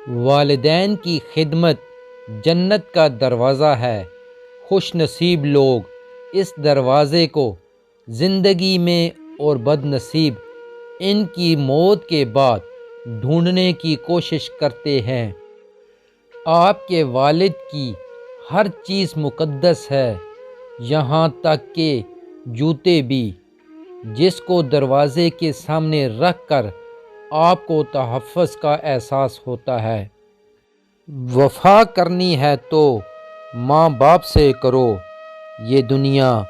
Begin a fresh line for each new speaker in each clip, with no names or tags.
والدین کی خدمت جنت کا دروازہ ہے۔ خوش نصیب لوگ اس دروازے کو زندگی میں اور بد نصیب ان کی موت کے بعد ڈھونڈنے کی کوشش کرتے ہیں۔ آپ کے والد کی ہر چیز مقدس ہے، یہاں تک کہ جوتے بھی، جس کو دروازے کے سامنے رکھ کر آپ کو تحفظ کا احساس ہوتا ہے۔ وفا کرنی ہے تو ماں باپ سے کرو، یہ دنیا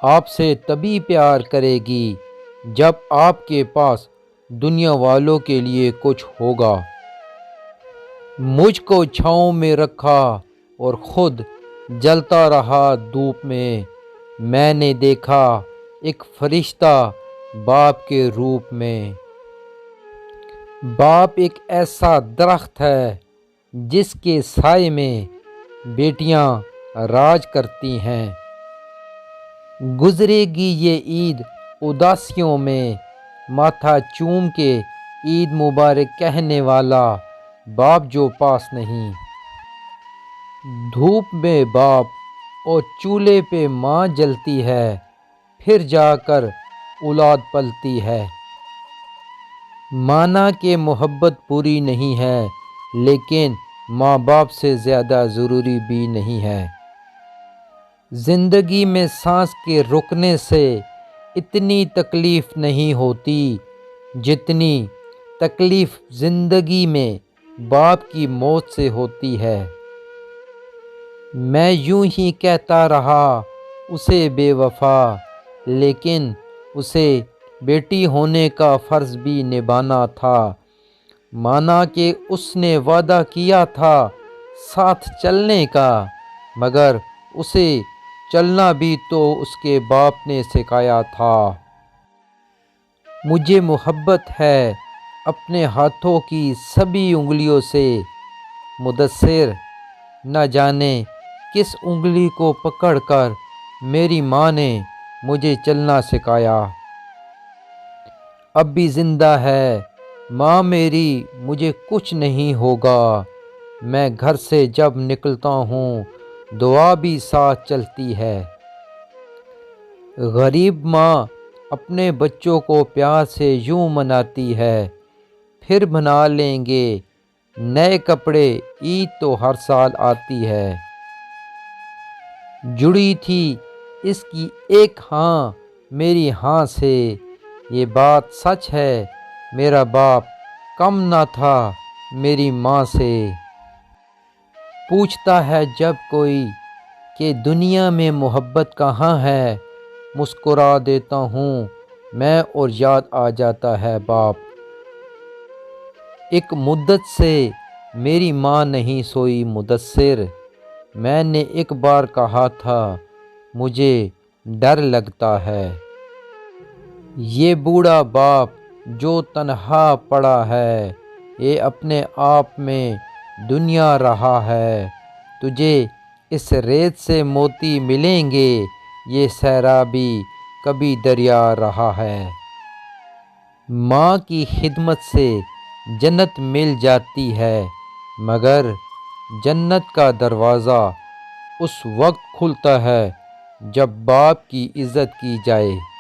آپ سے تبھی پیار کرے گی جب آپ کے پاس دنیا والوں کے لیے کچھ ہوگا۔ مجھ کو چھاؤں میں رکھا اور خود جلتا رہا دھوپ میں نے دیکھا ایک فرشتہ باپ کے روپ میں۔ باپ ایک ایسا درخت ہے جس کے سائے میں بیٹیاں راج کرتی ہیں۔ گزرے گی یہ عید اداسیوں میں، ماتھا چوم کے عید مبارک کہنے والا باپ جو پاس نہیں۔ دھوپ میں باپ اور چولہے پہ ماں جلتی ہے، پھر جا کر اولاد پلتی ہے۔ مانا کہ محبت پوری نہیں ہے، لیکن ماں باپ سے زیادہ ضروری بھی نہیں ہے۔ زندگی میں سانس کے رکنے سے اتنی تکلیف نہیں ہوتی جتنی تکلیف زندگی میں باپ کی موت سے ہوتی ہے۔ میں یوں ہی کہتا رہا اسے بے وفا، لیکن اسے بیٹی ہونے کا فرض بھی نبھانا تھا۔ مانا کہ اس نے وعدہ کیا تھا ساتھ چلنے کا، مگر اسے چلنا بھی تو اس کے باپ نے سکھایا تھا۔ مجھے محبت ہے اپنے ہاتھوں کی سبھی انگلیوں سے، مدثر نہ جانے کس انگلی کو پکڑ کر میری ماں نے مجھے چلنا سکھایا۔ اب بھی زندہ ہے ماں میری، مجھے کچھ نہیں ہوگا۔ میں گھر سے جب نکلتا ہوں دعا بھی ساتھ چلتی ہے۔ غریب ماں اپنے بچوں کو پیار سے یوں مناتی ہے، پھر بنا لیں گے نئے کپڑے، عید تو ہر سال آتی ہے۔ جڑی تھی اس کی ایک ہاں میری ہاں سے، یہ بات سچ ہے میرا باپ کم نہ تھا میری ماں سے۔ پوچھتا ہے جب کوئی کہ دنیا میں محبت کہاں ہے، مسکرا دیتا ہوں میں اور یاد آ جاتا ہے باپ۔ ایک مدت سے میری ماں نہیں سوئی مدثر، میں نے ایک بار کہا تھا مجھے ڈر لگتا ہے۔ یہ بوڑھا باپ جو تنہا پڑا ہے، یہ اپنے آپ میں دنیا رہا ہے۔ تجھے اس ریت سے موتی ملیں گے، یہ صحرا بھی کبھی دریا رہا ہے۔ ماں کی خدمت سے جنت مل جاتی ہے، مگر جنت کا دروازہ اس وقت کھلتا ہے جب باپ کی عزت کی جائے۔